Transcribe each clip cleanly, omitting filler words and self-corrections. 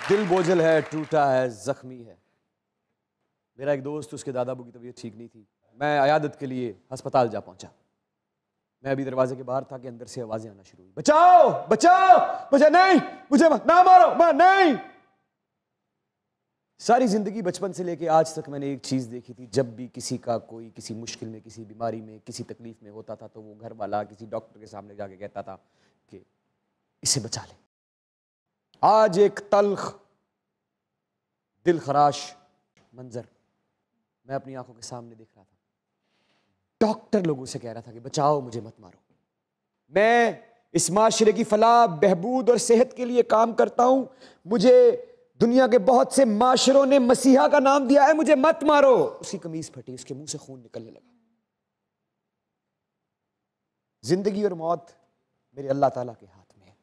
दिल बोझल है, टूटा है, जख्मी है। मेरा एक दोस्त, उसके दादा अबू की तबीयत ठीक नहीं थी। मैं अयादत के लिए अस्पताल जा पहुंचा। मैं अभी दरवाजे के बाहर था कि अंदर से आवाजें आना शुरू हुई, बचाओ बचाओ, मुझे नहीं, मुझे ना मारो, मैं नहीं। सारी जिंदगी बचपन से लेके आज तक मैंने एक चीज देखी थी, जब भी किसी का कोई किसी मुश्किल में, किसी बीमारी में, किसी तकलीफ में होता था तो वो घर वाला किसी डॉक्टर के सामने जाके कहता था कि इसे बचा ले। आज एक तल्ख दिल खराश मंजर मैं अपनी आंखों के सामने देख रहा था। डॉक्टर लोगों से कह रहा था कि बचाओ, मुझे मत मारो। मैं इस माशरे की फलाह, बहबूद और सेहत के लिए काम करता हूं। मुझे दुनिया के बहुत से माशरों ने मसीहा का नाम दिया है, मुझे मत मारो। उसकी कमीज फटी, उसके मुंह से खून निकलने लगा। जिंदगी और मौत मेरे अल्लाह ताला के हाथ में है।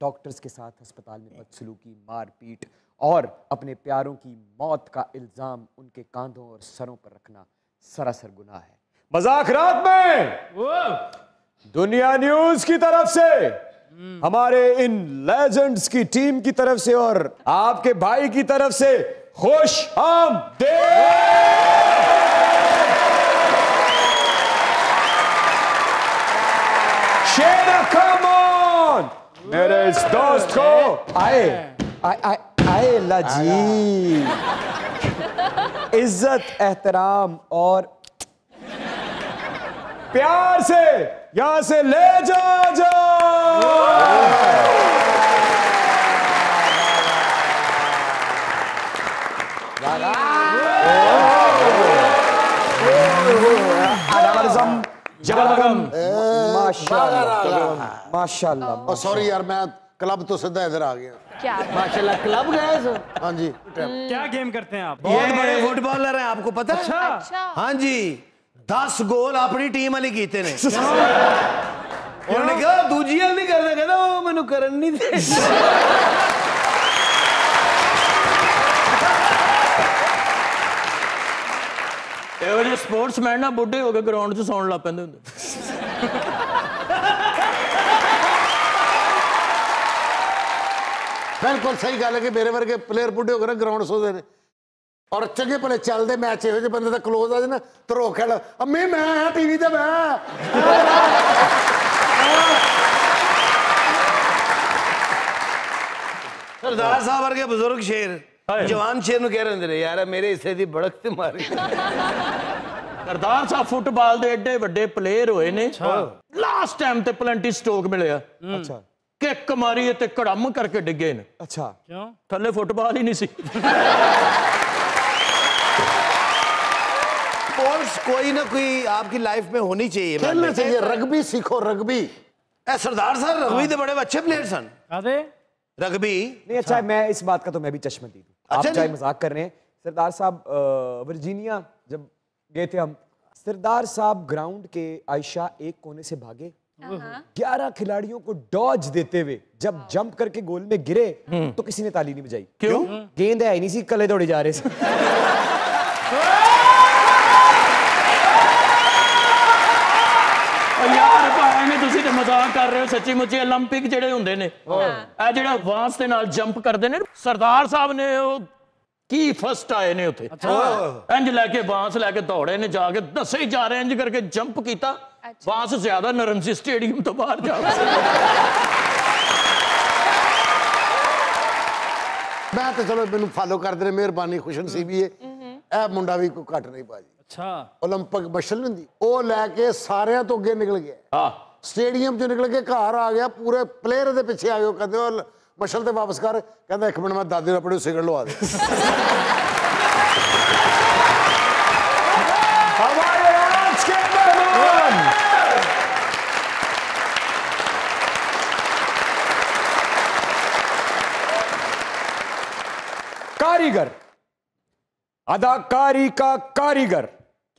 डॉक्टर्स के साथ अस्पताल में बदसलूकी, मारपीट और अपने प्यारों की मौत का इल्जाम उनके कांधों और सरों पर रखना सरासर गुनाह है। मजाक रात में दुनिया न्यूज की तरफ से, हमारे इन लेजेंड्स की टीम की तरफ से और आपके भाई की तरफ से खुश आमदीद। शेरा कम ऑन, मेरे इस दोस्त को आए आए लाजी, इज्जत, एहतराम और प्यार से यहां से ले जा। माशाल्लाह। सॉरी यार, मैं क्लब तो सीधा इधर आ गया। क्या माशाल्लाह, क्लब गए सो? हाँ जी। क्या गेम करते हैं आप? बहुत बड़े फुटबॉलर हैं, आपको पता है? अच्छा। हाँ जी, 10 गोल अपनी टीम वाली कीते ने। उन्होंने कहा दूजी वाल नहीं करना, कहना वो मैनू करन नहीं दे। ਇਹੋ ਜਿਹੇ ਸਪੋਰਟਸਮੈਨ ਨਾ ਬੁੱਢੇ ਹੋ ਕੇ ਗਰਾਊਂਡ 'ਚ ਸੌਣ ਲੱਗ ਪੈਂਦੇ ਹੁੰਦੇ। बिल्कुल सही गल है कि मेरे वर्गे प्लेयर बुढ़े होकर ग्राउंड सोते हैं और चंगे भले चलते मैच यो बंदे क्लोज आ जाए ना तो रोक खेल अम्मी मैं टीवी ते मैं सरदार साहब वर्गे बुजुर्ग शेर जवान शेर कह रहे होंगे यार मेरे हिस्से की बड़क ते मारी। सरदार साहब फुटबॉल के एडे वड्डे प्लेयर होए ने, लास्ट टाइम ते प्लेंटी स्टोक मिलिया। अच्छा, किक मारी ते कड़म करके डिगे ने। अच्छा, क्यों? थले फुटबॉल ही नहीं सी। स्पोर्ट्स कोई ना कोई आपकी लाइफ में होनी चाहिए, खेलना चाहिए। रग्बी सीखो, रग्बी। सरदार साहब रग्बी तो बड़े अच्छे प्लेयर सन। रग्बी नहीं अच्छा है, मैं इस बात का तो मैं भी चश्मदीद हूँ। आप चाहे मजाक कर रहे हैं, सरदार साहब वर्जीनिया जब गए थे हम, सरदार साहब ग्राउंड के आयशा एक कोने से भागे, 11 खिलाड़ियों को डॉज देते हुए जब जंप करके गोल में गिरे तो किसी ने ताली नहीं बजाई। क्यों? गेंद है नहीं सी, कले दौड़े जा रहे थे। यार भाई तुसी ते मजाक कर रहे हो, सच्ची मुच्ची ओलंपिक जेडे हुंदे ने ए जेड़ा वांस दे नाल जंप करदे ने, सरदार साहब ने ओ की फर्स्ट आए ने उथे। इंज लेके वांस लेके दौड़े ने, जाके दसे ही जा रहे इंज करके जंप कीता। वांस ज्यादा नरम सी, स्टेडियम तो बाहर जा। मैं तो चलो मैनू फॉलो करते रहे, मेहरबानी, खुशनसीबी है। ए मुंडा भी कोई घट नहीं पाजी। अच्छा, ओलंपिक मशल हुंदी ओ लेके सारियां तो अगे निकल गया, स्टेडियम चो निकल के घर आ गया, पूरे प्लेयर दे पीछे आ गए। कहते मशल ते वापस कर, कहता एक मिनट मैं दादी अपने सिगरेट लवा दे। हमारे आज के मेहमान कारीगर, अदाकारी का कारीगर,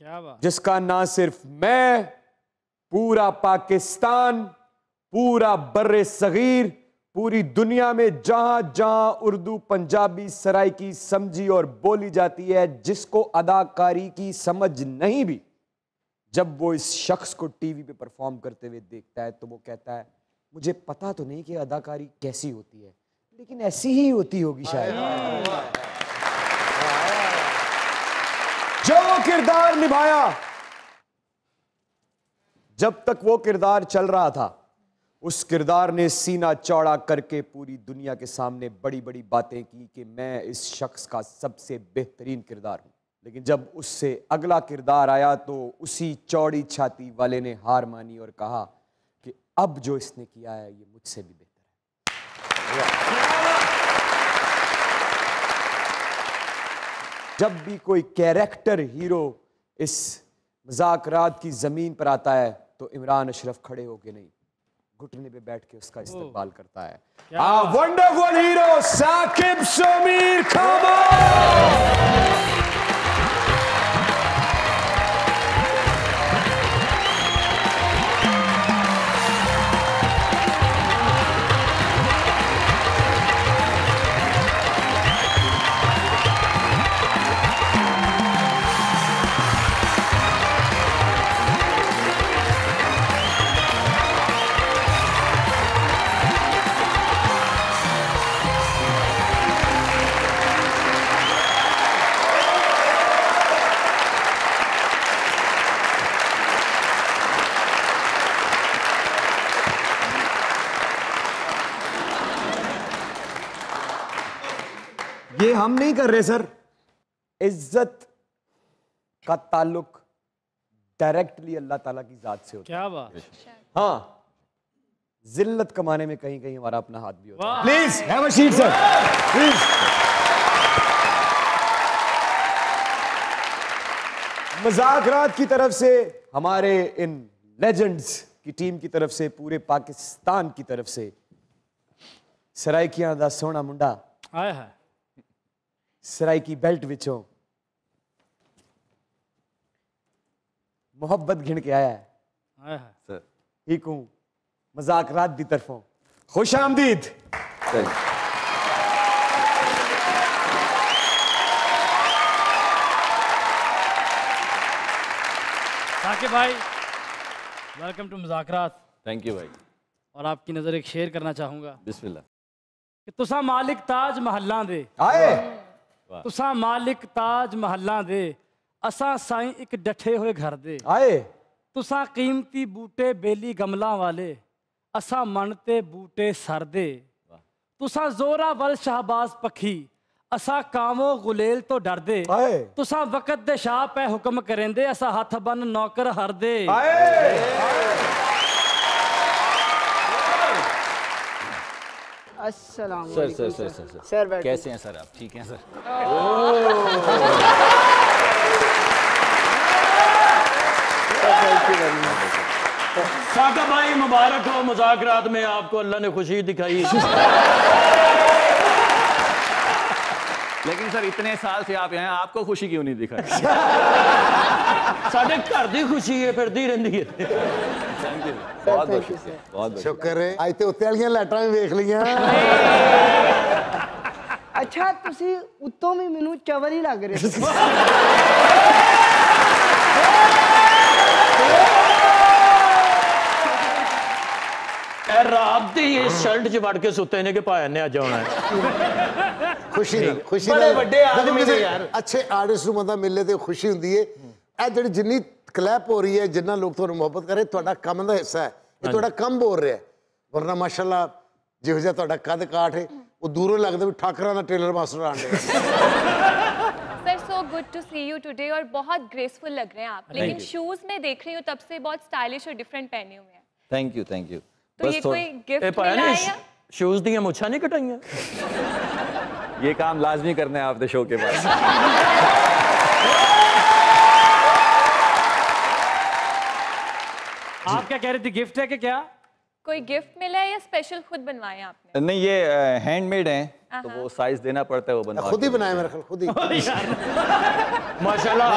क्या बात, जिसका ना सिर्फ मैं, पूरा पाकिस्तान, पूरा बर्रे सगीर, पूरी दुनिया में जहां जहां उर्दू पंजाबी सराइकी समझी और बोली जाती है, जिसको अदाकारी की समझ नहीं भी, जब वो इस शख्स को टीवी पे परफॉर्म करते हुए देखता है तो वो कहता है मुझे पता तो नहीं कि अदाकारी कैसी होती है, लेकिन ऐसी ही होती होगी शायद। जो किरदार निभाया, जब तक वो किरदार चल रहा था, उस किरदार ने सीना चौड़ा करके पूरी दुनिया के सामने बड़ी बड़ी बातें की कि मैं इस शख्स का सबसे बेहतरीन किरदार हूं। लेकिन जब उससे अगला किरदार आया तो उसी चौड़ी छाती वाले ने हार मानी और कहा कि अब जो इसने किया है ये मुझसे भी बेहतर है। जब भी कोई कैरेक्टर हीरो इस मजाक रात की जमीन पर आता है तो इमरान अशरफ खड़े होके नहीं, घुटने पे बैठ के उसका इस्तेमाल करता है। वंडरफुल हीरो साकिब शमीर खामोश। ये हम नहीं कर रहे सर, इज्जत का ताल्लुक डायरेक्टली अल्लाह ताला की जात से होता है। क्या बात। हाँ, जिल्लत कमाने में कहीं कहीं हमारा अपना हाथ भी होता है। Please have a seat sir, please. मजाकरात की तरफ से, हमारे इन लेजेंड्स की टीम की तरफ से, पूरे पाकिस्तान की तरफ से, सराइकियां दा सोना मुंडा आया है, सराय की बेल्ट विचों मोहब्बत घिन के आया है। आया है ठीक हूं मजाकरात दी तरफों खुश आमदीद। साकिब भाई, वेलकम टू मुज़ाकरात। थैंक यू भाई। और आपकी नज़र एक शेर करना चाहूँगा। बिस्मिल्लाह। कि तुसा मालिक ताज महल्ला दे, आए तुसा मालिक ताज महल्ला दे, असा साईं एक डठे हुए घर दे। आए तुसा कीमती बूटे बेली गमला वाले, असा मनते बूटे सर दे। तुसा जोरा वल शहबाज पखी, असा कामो गुलेल तो डर दे। आए तुसा वक़्त दे शाह पे हुक्म करेंदे, असा हथ बन नौकर हर दे। अस्सलाम सर सर वालेकुम सर सर सर सर बैठिए। कैसे हैं सर आप? ठीक हैं सर? साका भाई मुबारक हो, मुज़ाकरात में आपको अल्लाह ने खुशी दिखाई। लेकिन सर इतने साल से आप यहाँ हैं, आपको खुशी क्यों नहीं दिखाई? साढ़े घर दी खुशी है फिर दी रही है। थैंक यू, बहुत बहुत शुक्रिया, बहुत बहुत शुक्र है आज ते उत्ते वालियां लाइटां भी वेख लियां। अच्छा तुसी उत्तों भी मैनू चवल ही लग रहे थे। रात दी ये शर्ट च वड़ के सुते ने कि भाई ने अज आना है। खुशी ना खुशी बड़े नाल- ਵੱਡੇ देखो आदमी किसी ने यार। अच्छे आर्टिस्ट ਨੂੰ ਬੰਦਾ ਮਿਲੇ ਤੇ ਖੁਸ਼ੀ ਹੁੰਦੀ ਹੈ। ਇਹ ਜਿਹੜੀ ਜਿੰਨੀ ਕਲੈਪ ਹੋ ਰਹੀ ਹੈ, ਜਿੰਨਾ ਲੋਕ ਤੁਹਾਨੂੰ ਮੁਹੱਬਤ ਕਰ ਰਹੇ, ਤੁਹਾਡਾ ਕੰਮ ਦਾ ਹਿੱਸਾ ਹੈ, ਇਹ ਤੁਹਾਡਾ ਕੰਮ ਬੋਲ ਰਿਹਾ ਹੈ। ਵਰਨਾ ਮਾਸ਼ਾਅੱਲਾ ਜਿਹੋ ਜਿਹਾ ਤੁਹਾਡਾ ਕੱਦ ਕਾਠ ਹੈ, ਉਹ ਦੂਰੋਂ ਲੱਗਦਾ ਵੀ ਠਾਕਰਾਂ ਦਾ ਟੇਲਰ ਮਾਸਟਰ ਆਂਡੇ। Sir so good to see you today और बहुत ग्रेसफुल लग रहे हैं आप, लेकिन शूज में देख रही हूँ तब से बहुत स्टाइलिश और डिफरेंट पहने हुए हैं। Thank you thank you. तो ये कोई ए गिफ्ट भाई मिला ने है या? शूज दी मुछा नहीं कटाइयां? ये काम लाजमी करना है आपके शो के बाद। आप क्या कह रही थी, गिफ्ट है कि क्या? कोई गिफ्ट मिला है या स्पेशल खुद बनवाए हैं आपने? नहीं ये हैंडमेड हैं, तो वो साइज देना पड़ता है, वो बनवा खुद ही बनाया मेरा ख्याल, खुद ही। माशाल्लाह।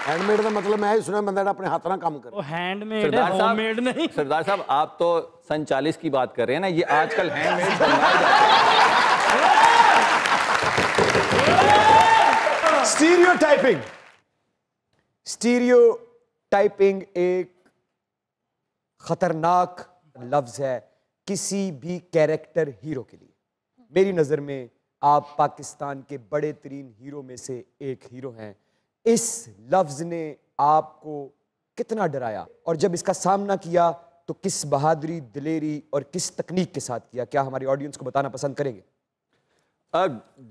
हैंडमेड का मतलब मैं ही सुना बंदा ਜਿਹੜਾ ਆਪਣੇ ਹੱਥ ਨਾਲ ਕੰਮ करे। वो हैंडमेड है, सरदार साहब, होममेड नहीं। सरदार साहब आप तो सन 40 की बात कर रहे हैं ना, ये आजकल हैंडमेड बनवाए जाते हैं। स्टीरियोटाइपिंग, स्टीरियोटाइपिंग एक खतरनाक लफ्ज है किसी भी कैरेक्टर हीरो के लिए? मेरी नज़र में आप पाकिस्तान के बड़े तरीन हीरो में से एक हीरो हैं। इस लफ्ज़ ने आपको कितना डराया, और जब इसका सामना किया तो किस बहादुरी, दिलेरी और किस तकनीक के साथ किया? क्या हमारी ऑडियंस को बताना पसंद करेंगे?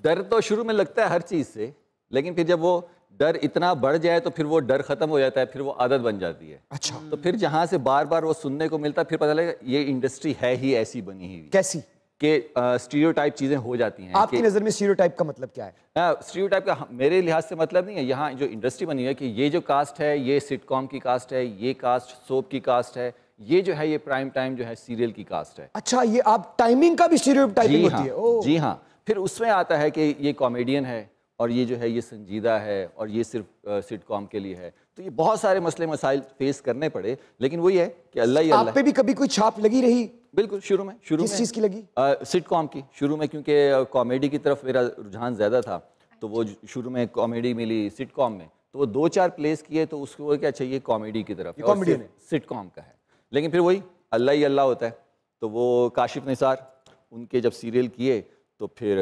डर तो शुरू में लगता है हर चीज़ से, लेकिन फिर जब वो डर इतना बढ़ जाए तो फिर वो डर खत्म हो जाता है, फिर वो आदत बन जाती है। अच्छा। तो फिर जहाँ से बार बार वो सुनने को मिलता है, फिर पता लगेगा ये इंडस्ट्री है ही ऐसी बनी हुई। कैसी? कि स्टीरियोटाइप चीज़ें हो जाती हैं। आपकी नज़र में स्टीरियोटाइप का मतलब क्या है? स्टीरियोटाइप का मेरे लिहाज से मतलब नहीं है, यहाँ जो इंडस्ट्री बनी है कि ये जो कास्ट है ये सिटकॉम की कास्ट है, ये कास्ट सोप की कास्ट है, ये जो है ये प्राइम टाइम जो है सीरियल की कास्ट है। अच्छा, ये आप टाइमिंग का भी स्टीरियोटाइपिंग होती है? जी हाँ। फिर उसमें आता है कि ये कॉमेडियन है और ये जो है ये संजीदा है और ये सिर्फ सिटकॉम के लिए है। तो ये बहुत सारे मसले मसाइल फेस करने पड़े, लेकिन वही है कि अल्लाह ही अल्लाह। आप पे भी कभी कोई छाप लगी रही? बिल्कुल, शुरू में किस चीज़ की लगी? सिटकॉम की शुरू में, क्योंकि कॉमेडी की तरफ मेरा रुझान ज़्यादा था, तो वो शुरू में कॉमेडी मिली सिटकॉम में, तो वो 2-4 प्लेस किए तो उसको क्या चाहिए कॉमेडी की तरफ, कॉमेडी सिटकॉम का है। लेकिन फिर वही अल्लाह ही अल्लाह होता है। तो वो काशिफ निसार उनके जब सीरियल किए तो फिर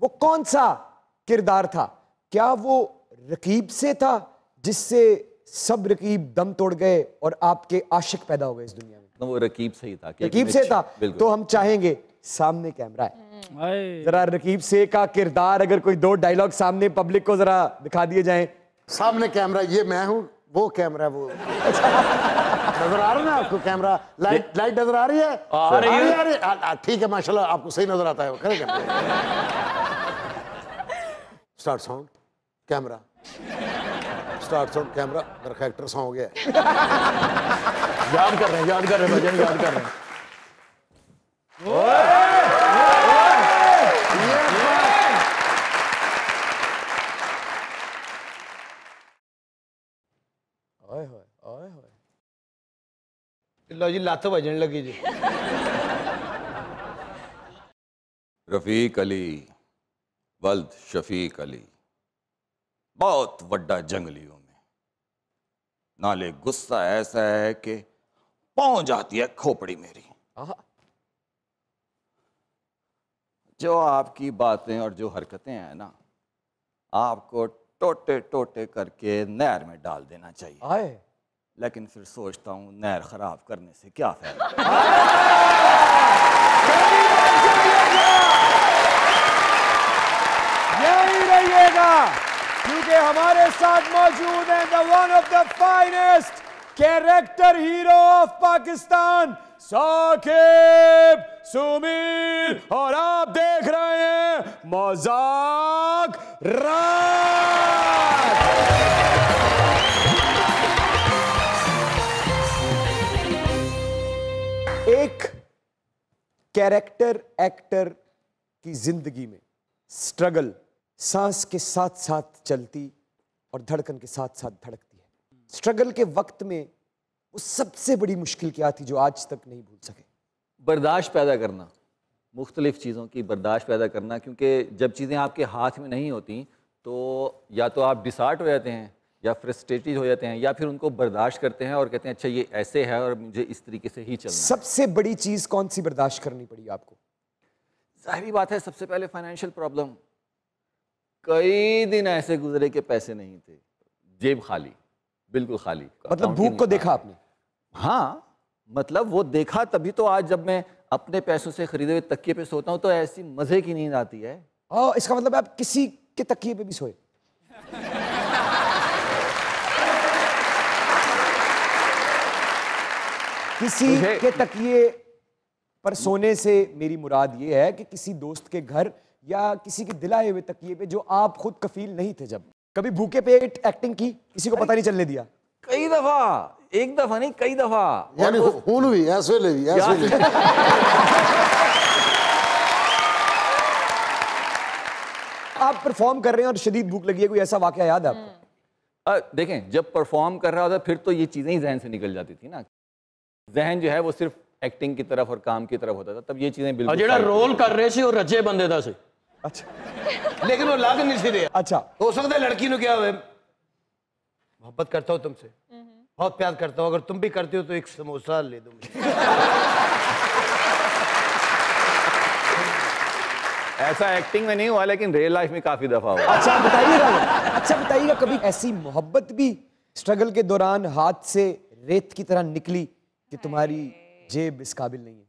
वो कौन सा किरदार था? क्या वो रकीब से था जिससे सब रकीब दम तोड़ गए और आपके आशिक पैदा हो गए इस दुनिया में? तो वो रकीब से ही था। रकीब से था? तो हम चाहेंगे, सामने कैमरा है, जरा रकीब से का किरदार अगर कोई 2 डायलॉग सामने पब्लिक को जरा दिखा दिए जाएं। सामने कैमरा, ये मैं हूँ, वो कैमरा वो। नजर आ रहा है ना आपको कैमरा? लाइट नजर आ रही है? आ रही है। ठीक है, माशाल्लाह आपको सही नजर आता है। करें start sound camera, start sound camera. मेरा कैरेक्टर सॉन्ग हो गया है। याद कर रहे हैं भजन याद कर रहे हैं। लो जी, लत बजन लगी जी। रफीक अली वल्द शफीक अली बहुत वड्डा जंगलियों में, नाले गुस्सा ऐसा है कि पहुंच जाती है खोपड़ी मेरी। जो आपकी बातें और जो हरकतें हैं ना, आपको टोटे टोटे करके नहर में डाल देना चाहिए। लेकिन फिर सोचता हूँ नहर खराब करने से क्या फायदा। यही रहिएगा, क्योंकि हमारे साथ मौजूद हैं the one of the finest character hero of Pakistan, Saqib Sameer, और आप देख रहे हैं मजाक राज। एक कैरेक्टर एक्टर की जिंदगी में स्ट्रगल सांस के साथ साथ चलती और धड़कन के साथ साथ धड़कती है। स्ट्रगल के वक्त में वो सबसे बड़ी मुश्किल क्या थी जो आज तक नहीं भूल सके? बर्दाश्त पैदा करना, मुख्तलिफ चीज़ों की बर्दाश्त पैदा करना, क्योंकि जब चीज़ें आपके हाथ में नहीं होती तो या तो आप डिसहार्ट हो जाते हैं या फ्रस्ट्रेटेड हो जाते हैं, या फिर उनको बर्दाश्त करते हैं और कहते हैं अच्छा ये ऐसे है और मुझे इस तरीके से ही चलना। सबसे बड़ी चीज़ कौन सी बर्दाश्त करनी पड़ी आपको? जाहिर बात है, सबसे पहले फाइनेंशियल प्रॉब्लम। कई दिन ऐसे गुजरे के पैसे नहीं थे, जेब खाली, बिल्कुल खाली। मतलब भूख को देखा आपने? हाँ, मतलब वो देखा, तभी तो आज जब मैं अपने पैसों से खरीदे हुए तकिए पे सोता हूँ तो ऐसी मजे की नींद आती है। इसका मतलब आप किसी के तकिए पे भी सोए? किसी के तकिए पर सोने से मेरी मुराद ये है कि किसी दोस्त के घर या किसी के दिलाए हुए तकिए पे जो आप खुद कफील नहीं थे। जब कभी भूखे पेट एक्टिंग की, किसी को पता नहीं चलने दिया? कई दफा, एक दफा नहीं कई दफा। यानी हुन भी ऐसे ले भी ऐसे ले। आप परफॉर्म कर रहे हैं और शदीद भूख लगी है, कोई ऐसा वाकया याद है आपको? देखें, जब परफॉर्म कर रहा होता फिर तो ये चीज़ें ही जहन से निकल जाती थी ना। जहन जो है वो सिर्फ एक्टिंग की तरफ और काम की तरफ होता था, तब ये चीज़ें बिल्कुल। जेड़ा रोल कर रहे थे और रजे बंदे दा से। अच्छा। लेकिन वो लग नहीं सी रहा। अच्छा, हो सकता है लड़की ने क्या हुए, मोहब्बत करता हो तुमसे, बहुत प्यार करता हो, अगर तुम भी करते हो तो एक समोसा ले दो मुझे। ऐसा एक्टिंग में नहीं हुआ लेकिन रियल लाइफ में काफी दफा हुआ। अच्छा बताइएगा कभी ऐसी मोहब्बत भी स्ट्रगल के दौरान हाथ से रेत की तरह निकली कि तुम्हारी जेब इस काबिल नहीं है?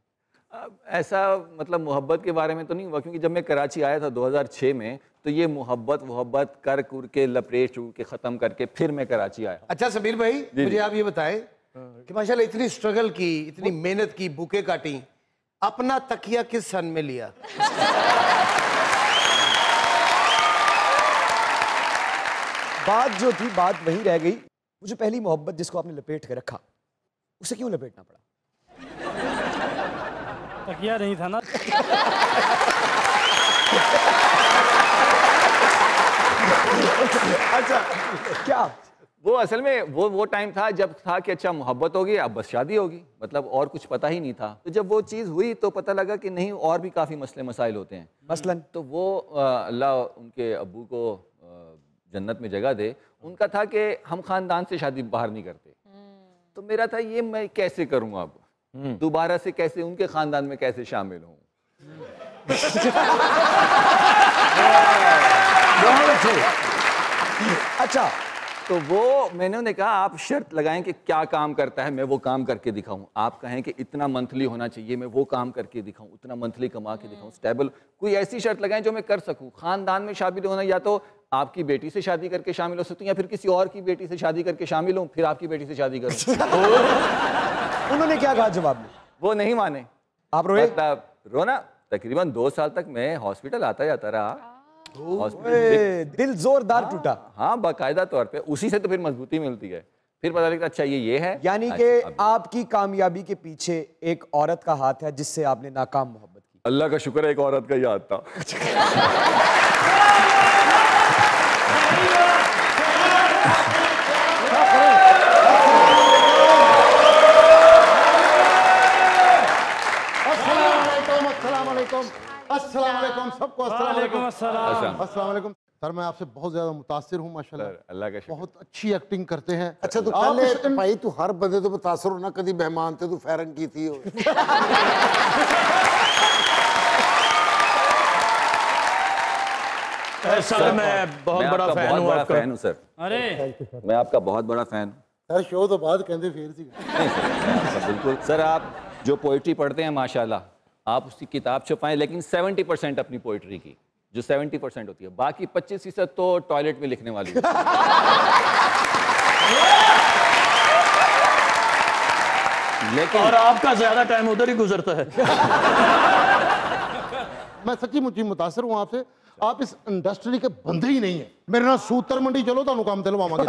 ऐसा मतलब मोहब्बत के बारे में तो नहीं हुआ, क्योंकि जब मैं कराची आया था 2006 में तो ये मोहब्बत कर कुर के लपेट चूर के ख़त्म करके फिर मैं कराची आया। अच्छा समीर भाई, मुझे आप ये बताएं कि माशाल्लाह इतनी स्ट्रगल की, इतनी मेहनत की, भूखे काटी, अपना तकिया किस सन में लिया? बात जो थी बात वही रह गई। मुझे पहली मोहब्बत जिसको आपने लपेट के रखा, उसे क्यों लपेटना पड़ा? तकिया नहीं था ना। अच्छा क्या वो असल में वो टाइम था जब था कि अच्छा मोहब्बत होगी, अब बस शादी होगी, मतलब और कुछ पता ही नहीं था। तो जब वो चीज़ हुई तो पता लगा कि नहीं, और भी काफ़ी मसले मसाइल होते हैं। मसलन तो वो अल्लाह उनके अब्बू को जन्नत में जगह दे, उनका था कि हम ख़ानदान से शादी बाहर नहीं करते। तो मेरा था ये मैं कैसे करूँ, अब दोबारा से कैसे उनके ख़ानदान में कैसे शामिल हूँ। अच्छा, तो वो मैंने उन्हें कहा आप शर्त लगाएं कि क्या काम करता है, मैं वो काम करके दिखाऊं। आप कहें कि इतना मंथली होना चाहिए, मैं वो काम करके दिखाऊं, उतना मंथली कमा के दिखाऊं, स्टेबल। कोई ऐसी शर्त लगाएं जो मैं कर सकूं। खानदान में शामिल होना, या तो आपकी बेटी से शादी करके शामिल हो सकती हूँ, या फिर किसी और की बेटी से शादी करके शामिल हूँ, फिर आपकी बेटी से शादी करूँ। उन्होंने क्या कहा जवाब में? वो नहीं माने। आप रोए? मतलब रोना, तकरीबन 2 साल तक मैं हॉस्पिटल आता जाता रहा। दिल जोरदार टूटा। हाँ, बाकायदा तौर पे। उसी से तो फिर मजबूती मिलती है। फिर पता लगता अच्छा ये है। यानी कि आपकी कामयाबी के पीछे एक औरत का हाथ है जिससे आपने नाकाम मोहब्बत की। अल्लाह का शुक्र है एक औरत का ही हाथ था। सबको अस्सलाम वालेकुम। सर मैं आपसे बहुत ज्यादा मुतासिर हूँ माशाल्लाह। अल्लाह का शुक्र। बहुत अच्छी एक्टिंग करते हैं। अच्छा तो पहले भाई तू हर बंदे तो मुतासर होना, कभी मेहमान थे तू फैरन की थी। सर मैं बहुत बड़ा फैन हूँ आपका। फैन हूँ सर। अरे मैं आपका बहुत बड़ा फैन हूँ सर। शो तो बाद कहते फिर सी। बिल्कुल सर, आप जो पोइट्री पढ़ते हैं माशाल्लाह, आप उसकी किताब छुपाएं, लेकिन 70% अपनी पोइट्री की, जो 70% होती है, बाकी 25% तो टॉयलेट में लिखने वाली है। लेकिन और आपका ज्यादा टाइम उधर ही गुजरता है। मैं सच्ची मुझी मुतासर हूँ आपसे। आप इस इंडस्ट्री के बंदे ही नहीं है। मेरे नाल सूतर मंडी चलो, तुहानू काम दिलवावांगे।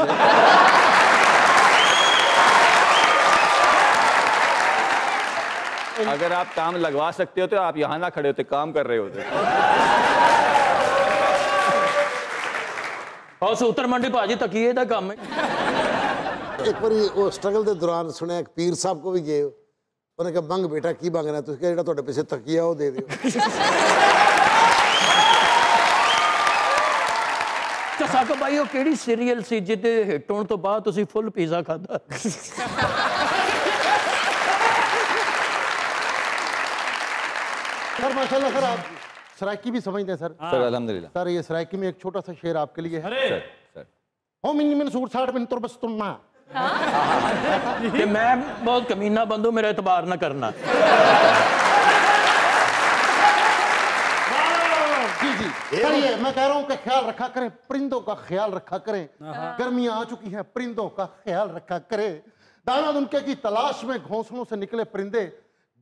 अगर आप काम लगवा सकते हो तो आप यहाँ ना खड़े होते, काम कर रहे होते। और सूतर मंडी भाजी तकिए दा काम है। एक बार वो स्ट्रगल के दौरान सुने एक पीर साहब को भी गए, उन्हें कहा मंग बेटा की मंगना, तुम क्या जो पीछे तकिया वो दे दियो। साको भाई वो केड़ी सीरियल सी जिदे हिट होने तो बाद तुसी फुल पिज़्ज़ा खादा? सर माशाल्लाह सर, आप सराइकी भी समझते हैं सर। सर अल्हम्दुलिल्लाह। सर ये सराइकी में एक छोटा सा शेर आपके लिए है। सर सर हो मिन मिन सूट साठ मिन तुर बस तुन्ना। कि मैं बहुत कमीना बंदू, मेरा एतबार ना करना। जी जी सही है। मैं कह रहा हूँ कि ख्याल रखा करें, परिंदों का ख्याल रखा करें। गर्मियां आ चुकी हैं, परिंदों का ख्याल रखा करें। दाना दुनके की तलाश में घोंसलों से निकले परिंदे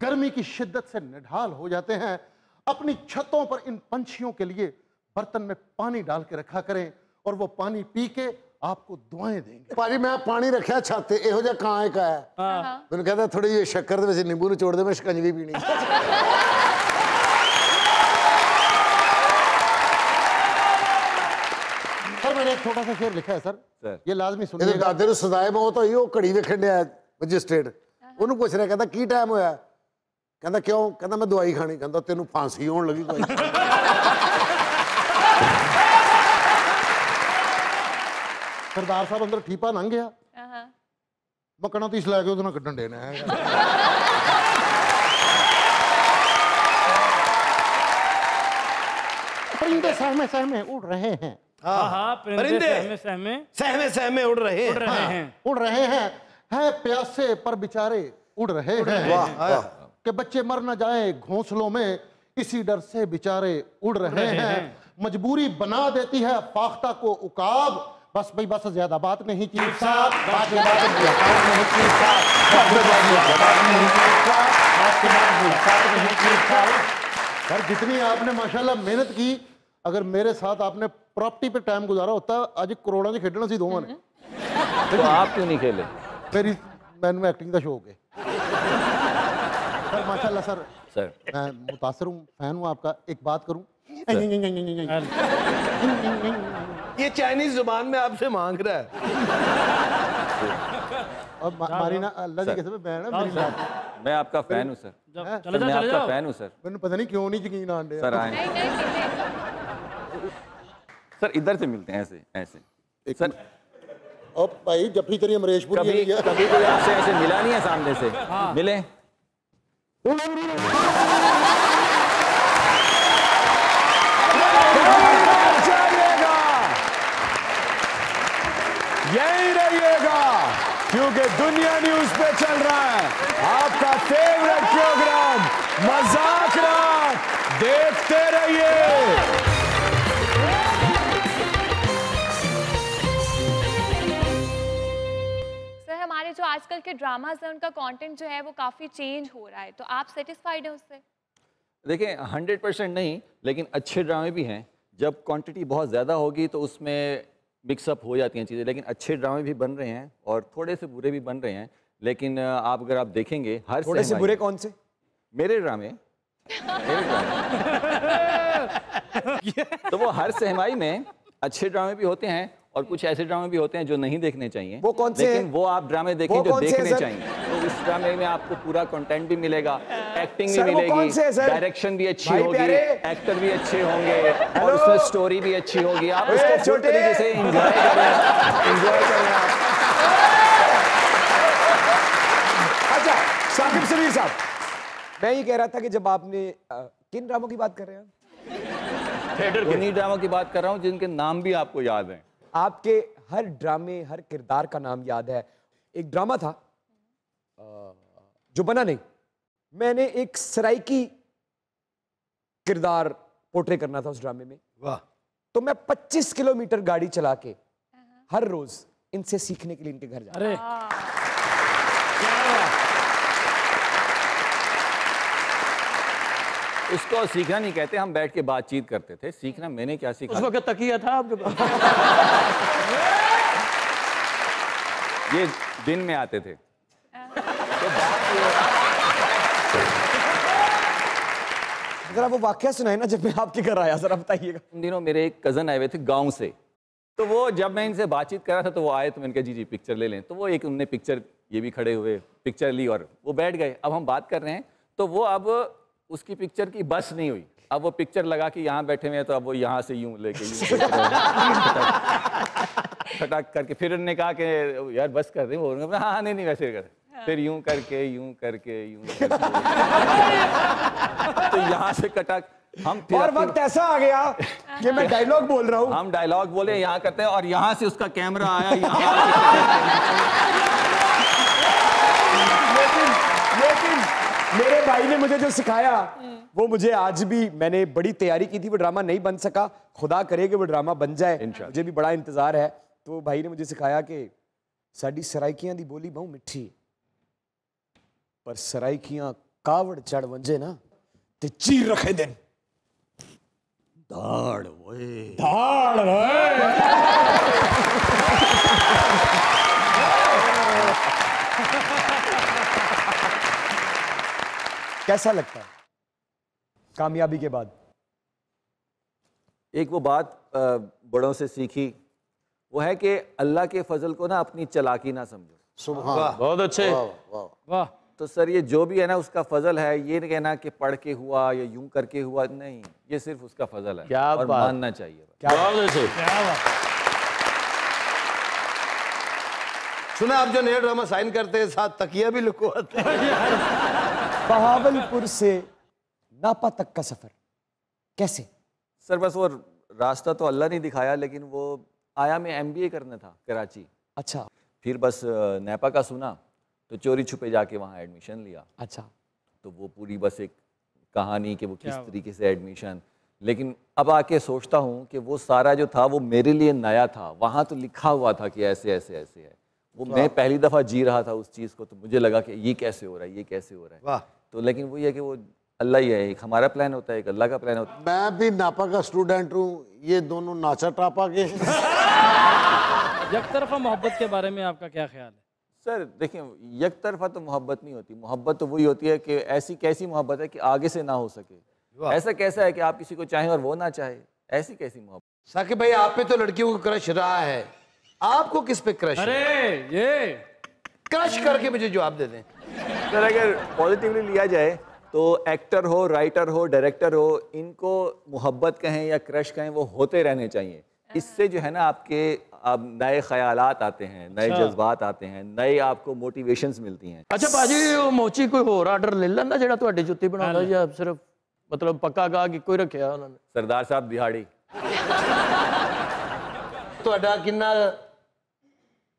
गर्मी की शिद्दत से निढाल हो जाते हैं। अपनी छतों पर इन पंछियों के लिए बर्तन में पानी डाल के रखा करें, और वो पानी पी के आपको दुआएं देंगे। भाजी मैं पानी रखा छत ते, एहो जिहा कां एक आया, मैंने कहता थोड़ी जी शक्कर दे विच नींबू निचोड़ दे, मैं शिकंजवी पीनी। सर मैंने एक छोटा सा शेर लिखा है सर, ये लाजमी सुनिएगा। ਇਹਦੇ ਦਾਦੇ ਨੂੰ ਸਜ਼ਾਏ ਮੌਤ ਹੋਈ, ਉਹ ਘੜੀ ਵੇਖਣ ਡਿਆ ਮੈਜਿਸਟ੍ਰੇਟ, ਉਹਨੂੰ ਪੁੱਛ ਰਿਹਾ, ਕਹਿੰਦਾ ਕੀ ਟਾਈਮ ਹੋਇਆ? ਕਹਿੰਦਾ ਕਿਉਂ? ਕਹਿੰਦਾ ਮੈਂ ਦਵਾਈ ਖਾਣੀ। ਕਹਿੰਦਾ ਤੈਨੂੰ ਫਾਂਸੀ ਹੋਣ ਲੱਗੀ ਕੋਈ? सरदार साहब अंदर ठीपा लंघ गया, मकना तीस लैके ਉਹਦੇ ਨਾਲ ਕੱਢਣ ਦੇ ਨੇ। सहमे सहमे उड़ रहे हैं। हाँ, परिंदे सहमे सहमे उड़ रहे हैं। है प्यासे पर बेचारे उड़ रहे हैं कि बच्चे मर न जाएं घोंसलों में, इसी डर से बेचारे उड़ रहे हैं। मजबूरी बना देती है फाख्ता को उकाब, बस भाई बस ज्यादा बात नहीं की साहब, यार जितनी आपने माशाल्लाह मेहनत की, अगर मेरे साथ आपने प्रॉपर्टी पे टाइम गुजारा होता आज करोड़ों से खेलना सी दोवां ने। तो आप क्यों नहीं खेले? मेरी मैंने एक्टिंग का शौक है सर, माशाल्लाह सर। सर मैं मुतासर हूँ, फैन हूँ आपका। एक बात करूँ, ये चाइनीज जुबान में आपसे मांग रहा है। और मारीना अल्लाह की कसम बहन है मेरी बात। मैं आपका फैन हूँ सर, मैं आपका फैन हूँ सर। मैंने पता नहीं क्यों नहीं यकीन आन सर आए सर, इधर से मिलते हैं, ऐसे ऐसे सर। अब भाई जब तेरी अमरेशपुर कभी कोई आपसे ऐसे मिला नहीं है सामने से? मिले यही रहिएगा क्योंकि दुनिया न्यूज पे चल रहा है आपका फेवरेट प्रोग्राम मजाक रात। देखते रहिए। हमारे जो आजकल के ड्रामाज हैं उनका कंटेंट जो है वो काफ़ी चेंज हो रहा है, तो आप सेटिस्फाइड हैं उससे? देखिए 100% नहीं, लेकिन अच्छे ड्रामे भी हैं। जब क्वांटिटी बहुत ज़्यादा होगी तो उसमें मिक्सअप हो जाती हैं चीज़ें, लेकिन अच्छे ड्रामे भी बन रहे हैं और थोड़े से बुरे भी बन रहे हैं। लेकिन आप अगर आप देखेंगे हर थोड़े से बुरे कौन से? मेरे ड्रामे तो वो हर सहमाई में अच्छे ड्रामे भी होते हैं और कुछ ऐसे ड्रामे भी होते हैं जो नहीं देखने चाहिए। वो कौन से? लेकिन वो आप ड्रामे देखें जो देखने चाहिए। तो इस ड्रामे में आपको पूरा कंटेंट भी मिलेगा, एक्टिंग भी मिलेगी, डायरेक्शन भी अच्छी होगी, एक्टर भी अच्छे होंगे और उसमें स्टोरी भी अच्छी होगी। आप उसको फुल तरीके से एंजॉय करें आप। अच्छा साकिब समीर साहब, मैं ये कह रहा था कि जब आपने किन ड्रामों की बात कर रहे हैं? उन्हीं ड्रामों की बात कर रहा हूँ जिनके नाम भी आपको याद हैं। आपके हर ड्रामे हर किरदार का नाम याद है। एक ड्रामा था जो बना नहीं, मैंने एक सराइकी किरदार पोर्ट्रे करना था उस ड्रामे में। वाह। तो मैं 25 किलोमीटर गाड़ी चला के हर रोज इनसे सीखने के लिए इनके घर जा रहा। उसको सीखना नहीं कहते, हम बैठ के बातचीत करते थे। सीखना मैंने क्या सीखा? उस वक्त तकिया था आपके पास? ये दिन में आते थे। जरा वो वाकया सुनाए ना जब मैं आपके घर आया, जरा बताइएगा। उन दिनों मेरे एक कज़न आए हुए थे गांव से, तो वो जब मैं इनसे बातचीत कर रहा था तो वो आए, तो मैंने कहा जी जी पिक्चर ले लें। तो वो एक उनने पिक्चर, ये भी खड़े हुए, पिक्चर ली और वो बैठ गए। अब हम बात कर रहे हैं तो वो अब उसकी पिक्चर की बस नहीं हुई। अब वो पिक्चर लगा कि यहाँ बैठे हुए हैं, तो अब वो यहाँ से यूं लेके फटाक करके फिर उन्होंने कहा कि यार बस कर दें। वो हाँ नहीं वैसे कर, फिर यूं करके तो यहाँ से कटा। हम फिर और वक्त ऐसा आ गया कि मैं डायलॉग बोल रहा हूँ, हम डायलॉग बोले यहाँ करते हैं और यहाँ से उसका कैमरा आया यहाँ। लेकिन मेरे भाई ने मुझे जो सिखाया वो मुझे आज भी, मैंने बड़ी तैयारी की थी, वो ड्रामा नहीं बन सका, खुदा करे कि वो ड्रामा बन जाए, मुझे भी बड़ा इंतजार है। तो भाई ने मुझे सिखाया कि साडी सराइकियां दी बोली बहु मिठी पर सराइकियां कावड़ चढ़ वंजे ना ते चीर रखे दिन धाड़ ओए धाड़ ओए। कैसा लगता है कामयाबी के बाद? एक वो बात बड़ों से सीखी, वो है कि अल्लाह के फजल को ना अपनी चालाकी ना समझो। सुभान, बहुत अच्छे। वाह। तो सर ये जो भी है ना उसका फजल है, ये नहीं कहना कि पढ़ के हुआ या यूं करके हुआ, नहीं, ये सिर्फ उसका फजल है। क्या और बात। मानना चाहिए। सुना आप जो नया ड्रामा साइन करते हैं साथ तकिया भी लुकवाते हैं। बहावलपुर से नापा तक का सफर कैसे? सर बस वो रास्ता तो अल्लाह ने दिखाया, लेकिन वो आया मैं MBA करना था कराची। अच्छा। फिर बस नेपा का सुना तो चोरी छुपे जाके वहाँ एडमिशन लिया। अच्छा। तो वो पूरी बस एक कहानी कि वो किस तरीके से एडमिशन, लेकिन अब आके सोचता हूँ कि वो सारा जो था वो मेरे लिए नया था। वहाँ तो लिखा हुआ था कि ऐसे ऐसे ऐसे है, वो मैं पहली दफ़ा जी रहा था उस चीज़ को, तो मुझे लगा कि ये कैसे हो रहा है, ये कैसे हो रहा है। वाह। तो लेकिन वही है कि वो अल्लाह ही है, एक हमारा प्लान होता है, एक अल्लाह का प्लान होता है। मैं भी नापा का स्टूडेंट हूँ, ये दोनों नाचा टापा के। एक तरफा मोहब्बत के बारे में आपका क्या ख्याल है? सर देखिए, एक तरफा तो मोहब्बत नहीं होती। मोहब्बत तो वही होती है कि ऐसी कैसी मोहब्बत है कि आगे से ना हो सके। ऐसा कैसा है कि आप किसी को चाहें और वो ना चाहे, ऐसी कैसी मोहब्बत? साकिब भाई, आप पे तो लड़कियों को क्रश रहा है, आपको किस पे क्रश? अरे ये क्रश करके मुझे जवाब दे दें। सर अगर पॉजिटिवली लिया जाए तो एक्टर हो, राइटर हो, डायरेक्टर हो, इनको मोहब्बत कहें या क्रश कहें, वो होते रहने चाहिए। इससे जो है ना आपके नए ख्यालात आते हैं, नए जज्बात आते हैं, नए आपको मोटिवेशंस मिलती हैं। अच्छा भाजी, वो मोची कोई होर आर्डर ले लेंदा जेड़ा तुहाडी जुत्ती बनाउंदा, या सिर्फ मतलब पक्का गा कि कोई रखिया उन्होंने? सरदार साहब दिहाड़ी। तुहाडा कितना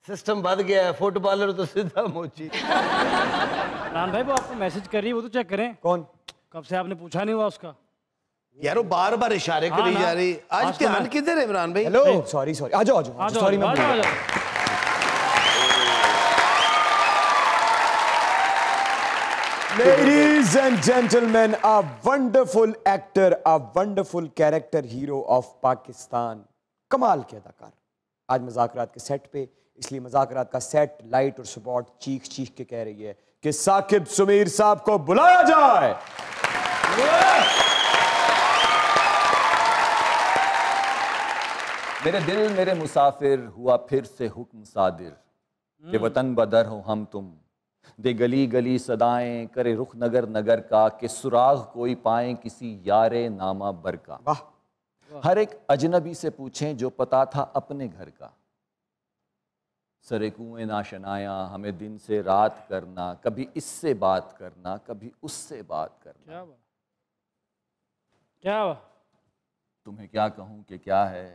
सिस्टम बद गया है, फुटबॉलर तो सीधा मोची। इमरान भाई वो आपको मैसेज कर रही है, वो तो चेक करें। कौन? कब से आपने पूछा नहीं हुआ उसका? यार वो बार बार इशारे करी जा रही। आज ध्यान किधर है इमरान भाई? हेलो, सॉरी सॉरी, आ जाओ आ जाओ, सॉरी मैं भूल गया। Ladies and gentlemen, a wonderful actor, a wonderful character hero of Pakistan, कमाल के अदाकार आज मज़ाकरात के सेट पे, इसलिए मज़ाकरात का सेट, लाइट और सपोर्ट चीख चीख के कह रही है कि साकिब सुमीर साहब को बुलाया जाए। मेरे दिल मेरे मुसाफिर हुआ फिर से हुक्म सादिर कि वतन बदर हो हम तुम, दे गली गली सदाएं करे रुख नगर नगर का, कि सुराग कोई पाए किसी यारे नामा बर का। वाह। हर एक अजनबी से पूछें जो पता था अपने घर का, सरे कुएं नाशनाया हमें दिन से रात करना, कभी इससे बात करना कभी उससे बात करना। क्या हुआ? क्या हुआ? तुम्हें क्या कहूँ कि क्या है,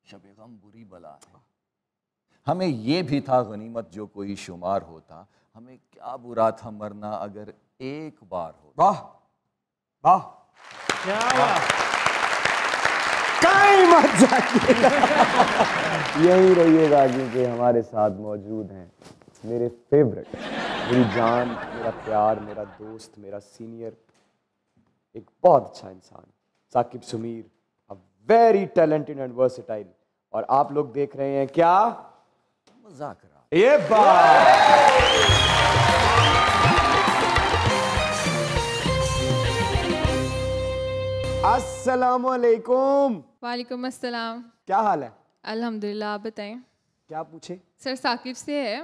शबे गम बुरी बला है। हमें ये भी था गनीमत जो कोई शुमार होता, हमें क्या बुरा था मरना अगर एक बार होता। वाह वाह, क्या हुआ? कहीं मत जाइएगा, यहीं रहिएगा क्योंकि हमारे साथ मौजूद हैं मेरे फेवरेट, मेरी जान, मेरा प्यार, मेरा दोस्त, मेरा सीनियर, एक बहुत अच्छा इंसान, Saqib Sameer, a very talented and versatile. और आप लोग देख रहे हैं क्या? मज़ाकरा। ये बात अस्सलाम वालेकुम। वालेकुम अस्सलाम। क्या हाल है? अल्हम्दुलिल्लाह, आप बताएं। क्या पूछे? सर साकिब से है।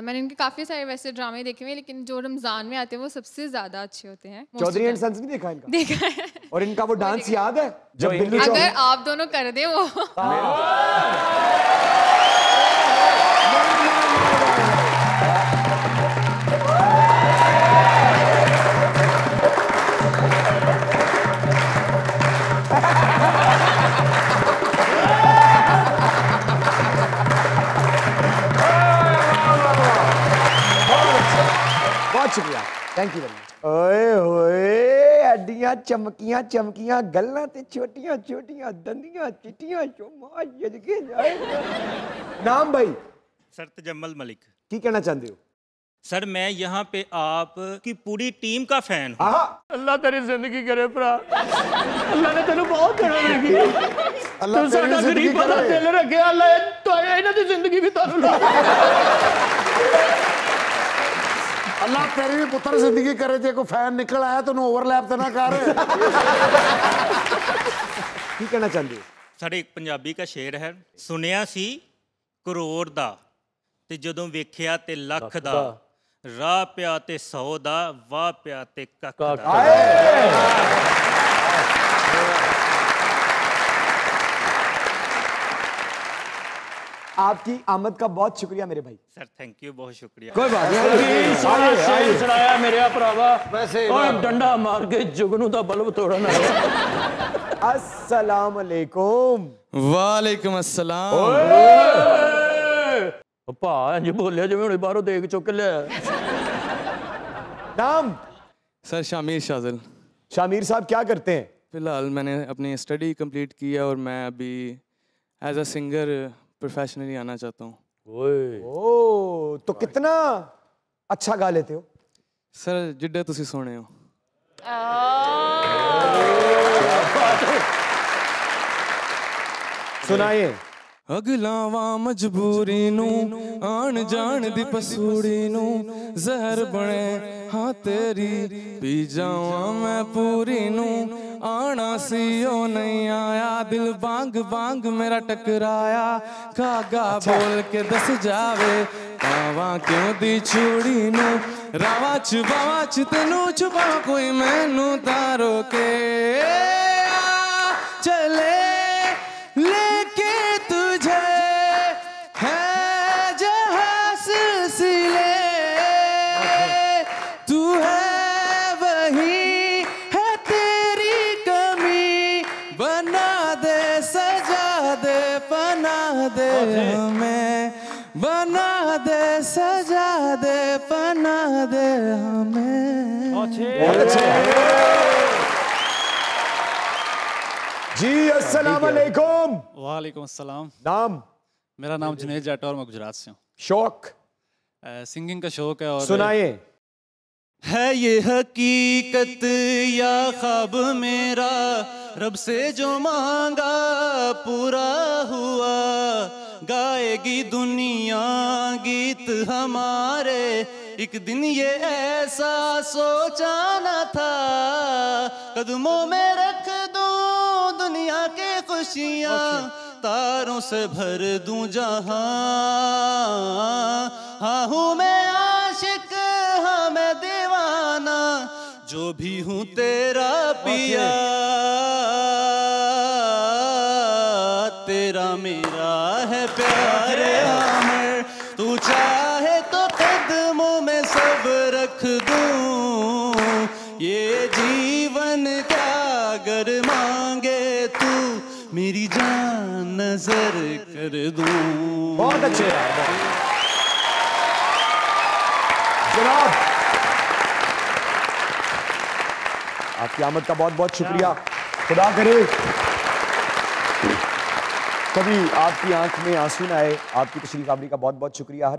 मैंने उनके काफ़ी सारे वैसे ड्रामे देखे हुए हैं, लेकिन जो रमज़ान में आते हैं वो सबसे ज़्यादा अच्छे होते हैं। चौधरी एंड सन्स नहीं देखा इनका? देखा है। और इनका वो डांस याद है जब बिल्लू अगर आप दोनों कर दे वो। बहुत शुक्रिया, थैंक यू वेरी मच। ओए होए, हड्डियां चमकियां चमकियां, गल्लां ते छोटियां छोटियां, दंदियां चिट्टियां, चोमा जदके जाए। नाम भाई? सर तजम्मल मलिक। की कहना चाहते हो? सर मैं यहाँ पे आपकी पूरी टीम का फैन हूँ। अल्लाह तेरी जिंदगी करे भरा, अल्लाह ने तेन बहुत करम रखी, तू साडा गरीब बंदा दिल रखे, अल्लाह तो इन्हां दी जिंदगी भी तुहानू अल्लाह तेरी भी पुत्र जिंदगी करे। जे कोई फैन निकल आया तो ओवरलैप तो ना कर। की कहना चाहते हो? ਸਾਡੇ ਇੱਕ ਪੰਜਾਬੀ ਦਾ ਸ਼ੇਰ ਹੈ, ਸੁਣਿਆ ਸੀ ਕਰੋੜ ਦਾ ਤੇ ਜਦੋਂ ਵੇਖਿਆ ਤੇ ਲੱਖ ਦਾ, ਰਾਹ ਪਿਆ ਤੇ 100 ਦਾ, ਵਾਹ ਪਿਆ ਤੇ ਕੱਖ ਦਾ। आपकी आमद का बहुत शुक्रिया मेरे भाई। सर थैंक यू, बहुत शुक्रिया। कोई बात नहीं, सोना शेर सुनाया मेरे भरावा। वैसे और डंडा मार के जुगनू दा बल्ब तोड़ना। अस्सलाम वालेकुम। वालेकुम अस्सलाम। भा इंज बोलिया जिवें हुणे बाहरों देख चुक लिया। नाम? सर शामिर शाजिल। शामिर साहब क्या करते हैं? फिलहाल मैंने अपनी स्टडी कंप्लीट की है और मैं अभी एज अ सिंगर प्रोफेशनली आना चाहता हूँ। ओ तो कितना अच्छा गा लेते हो? सर जिड्डे तुसी सोने हो। सुनाइए। अगलावा मजबूरी नू आन जान दी पसूड़ी नू जहर बने हाँ तेरी पी जावा मैं पूरी नू आना सी ओ नहीं आया दिल बांग बांग मेरा टकराया कागा बोल के दस जावे पावा क्यों दी चूड़ी नू रावा च तेनू छुपा कोई मैनू तारो के चले लेके तुझे है जहाँ सिलसिले तू है वही है तेरी कमी बना दे सजा दे पना दे हमें बना दे सजा दे पना दे हमें। बहुत अच्छे जी। अस्सलाम वालेकुम। वालेकुम अस्सलाम। नाम? मेरा नाम जुनैद जाट और मैं गुजरात से हूँ। शौक? सिंगिंग का शौक है। और सुनाइए। है ये हकीकत या ख्वाब मेरा रब से जो मांगा पूरा हुआ गाएगी दुनिया गीत हमारे एक दिन ये ऐसा सोचा न था कदमों में रख दूं दुनिया के खुशियाँ तारों से भर दूं जहां हाँ हूँ मैं आशिक हाँ मैं दीवाना जो भी हूँ तेरा पिया तेरा मेरा है प्यार अमर तू चाहे तो कदमों में सब रख दूं ये जीवन क्या अगर मांगे तू मेरी जान नजर कर दूं। बहुत अच्छे जनाब, आपकी आमद का बहुत बहुत शुक्रिया। खुदा करे कभी आपकी आंख में आंसू ना आए। आपकी तशरीफ आवरी का बहुत बहुत शुक्रिया। हर